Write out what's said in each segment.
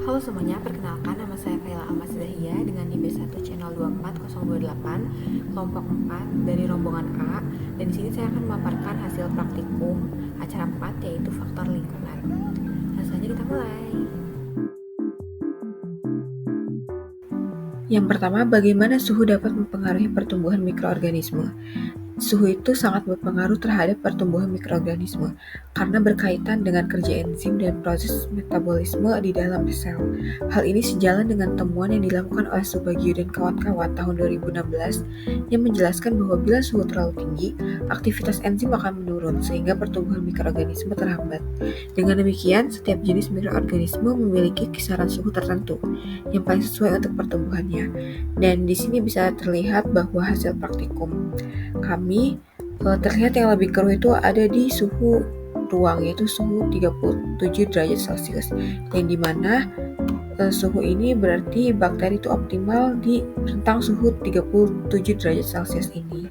Halo semuanya, perkenalkan nama saya Kayla Almasdahia dengan NIB 1 channel 24028 kelompok 4 dari rombongan A, dan di sini saya akan memaparkan hasil praktikum acara 4 yaitu faktor lingkungan. Langsung aja kita mulai. Yang pertama, bagaimana suhu dapat mempengaruhi pertumbuhan mikroorganisme? Suhu itu sangat berpengaruh terhadap pertumbuhan mikroorganisme karena berkaitan dengan kerja enzim dan proses metabolisme di dalam sel. Hal ini sejalan dengan temuan yang dilakukan oleh Subagio dan kawan-kawan tahun 2016 yang menjelaskan bahwa bila suhu terlalu tinggi, aktivitas enzim akan menurun sehingga pertumbuhan mikroorganisme terhambat. Dengan demikian, setiap jenis mikroorganisme memiliki kisaran suhu tertentu yang paling sesuai untuk pertumbuhannya. Dan di sini bisa terlihat bahwa hasil praktikum kami terlihat yang lebih keruh itu ada di suhu ruang, yaitu suhu 37 derajat Celcius, yang dimana suhu ini berarti bakteri itu optimal di rentang suhu 37 derajat Celcius ini.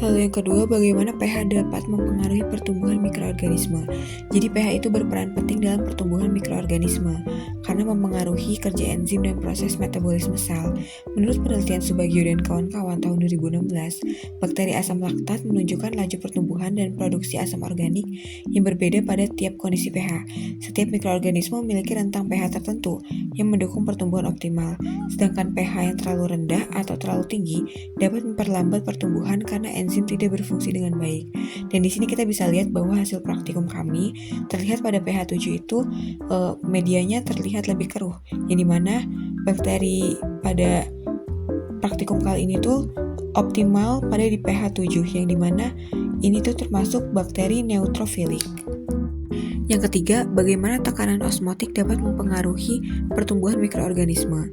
Lalu yang kedua, bagaimana pH dapat mempengaruhi pertumbuhan mikroorganisme. Jadi pH itu berperan penting dalam pertumbuhan mikroorganisme karena mempengaruhi kerja enzim dan proses metabolisme sel. Menurut penelitian Subagio dan kawan-kawan tahun 2016, bakteri asam laktat menunjukkan laju pertumbuhan dan produksi asam organik yang berbeda pada tiap kondisi pH. Setiap mikroorganisme memiliki rentang pH tertentu yang mendukung pertumbuhan optimal, sedangkan pH yang terlalu rendah atau terlalu tinggi dapat memperlambat pertumbuhan karena enzim tidak berfungsi dengan baik. Dan di sini kita bisa lihat bahwa hasil praktikum kami terlihat pada pH 7 itu medianya terlihat lebih keruh, yang dimana bakteri pada praktikum kali ini tuh optimal pada di pH 7, yang dimana ini tuh termasuk bakteri neutrofilik. Yang ketiga, bagaimana tekanan osmotik dapat mempengaruhi pertumbuhan mikroorganisme.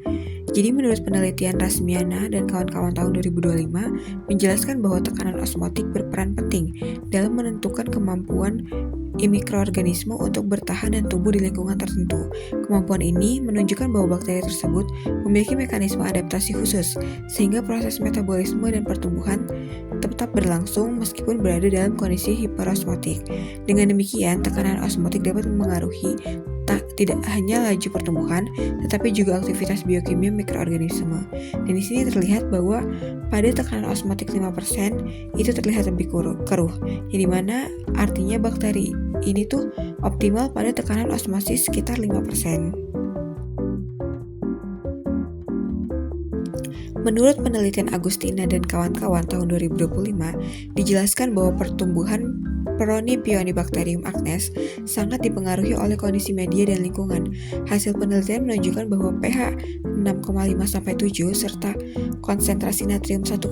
Jadi menurut penelitian Rasmiana dan kawan-kawan tahun 2025 menjelaskan bahwa tekanan osmotik berperan penting dalam menentukan kemampuan mikroorganisme untuk bertahan dan tumbuh di lingkungan tertentu. Kemampuan ini menunjukkan bahwa bakteri tersebut memiliki mekanisme adaptasi khusus, sehingga proses metabolisme dan pertumbuhan tetap berlangsung meskipun berada dalam kondisi hiperosmotik. Dengan demikian, tekanan osmotik dapat mempengaruhi tidak hanya laju pertumbuhan, tetapi juga aktivitas biokimia mikroorganisme. Dan di sini terlihat bahwa pada tekanan osmotik 5% itu terlihat lebih keruh, yang dimana artinya bakteri ini tuh optimal pada tekanan osmosis sekitar 5%. Menurut penelitian Agustina dan kawan-kawan tahun 2025, dijelaskan bahwa pertumbuhan Propionibacterium acnes sangat dipengaruhi oleh kondisi media dan lingkungan. Hasil penelitian menunjukkan bahwa pH 6,5-7 serta konsentrasi natrium 1,5%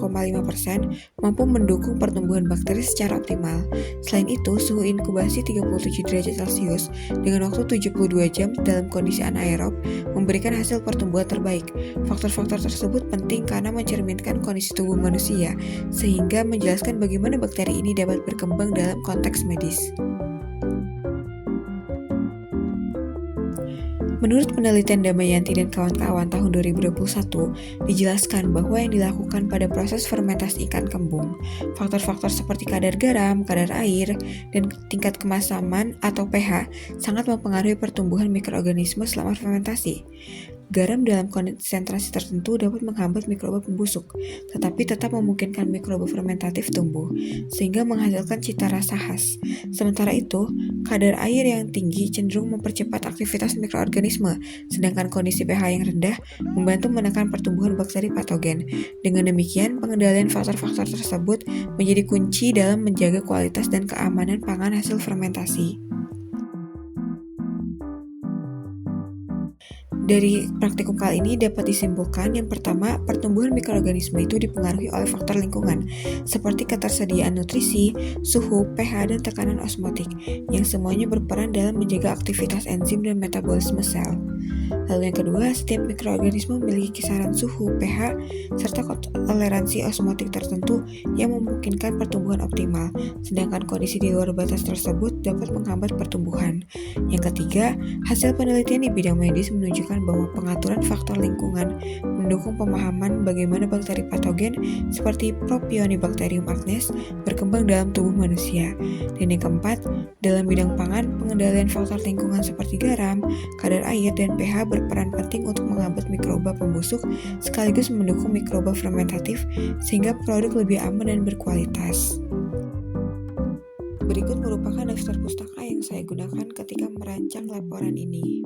mampu mendukung pertumbuhan bakteri secara optimal. Selain itu, suhu inkubasi 37 derajat Celcius dengan waktu 72 jam dalam kondisi anaerob memberikan hasil pertumbuhan terbaik. Faktor-faktor tersebut penting karena mencerminkan kondisi tubuh manusia, sehingga menjelaskan bagaimana bakteri ini dapat berkembang dalam konteks medis. Menurut penelitian Damayanti dan kawan-kawan tahun 2021, dijelaskan bahwa yang dilakukan pada proses fermentasi ikan kembung, faktor-faktor seperti kadar garam, kadar air, dan tingkat kemasaman atau pH sangat mempengaruhi pertumbuhan mikroorganisme selama fermentasi. Garam dalam konsentrasi tertentu dapat menghambat mikroba pembusuk, tetapi tetap memungkinkan mikroba fermentatif tumbuh, sehingga menghasilkan cita rasa khas. Sementara itu, kadar air yang tinggi cenderung mempercepat aktivitas mikroorganisme, sedangkan kondisi pH yang rendah membantu menekan pertumbuhan bakteri patogen. Dengan demikian, pengendalian faktor-faktor tersebut menjadi kunci dalam menjaga kualitas dan keamanan pangan hasil fermentasi. Dari praktikum kali ini dapat disimpulkan, yang pertama, pertumbuhan mikroorganisme itu dipengaruhi oleh faktor lingkungan, seperti ketersediaan nutrisi, suhu, pH, dan tekanan osmotik, yang semuanya berperan dalam menjaga aktivitas enzim dan metabolisme sel. Lalu yang kedua, setiap mikroorganisme memiliki kisaran suhu, pH, serta toleransi osmotik tertentu yang memungkinkan pertumbuhan optimal, sedangkan kondisi di luar batas tersebut dapat menghambat pertumbuhan. Yang ketiga, hasil penelitian di bidang medis menunjukkan bahwa pengaturan faktor lingkungan mendukung pemahaman bagaimana bakteri patogen seperti Propionibacterium acnes berkembang dalam tubuh manusia. Dan yang keempat, dalam bidang pangan, pengendalian faktor lingkungan seperti garam, kadar air, dan pH berperan penting untuk menghambat mikroba pembusuk sekaligus mendukung mikroba fermentatif sehingga produk lebih aman dan berkualitas. Berikut merupakan daftar pustaka yang saya gunakan ketika merancang laporan ini.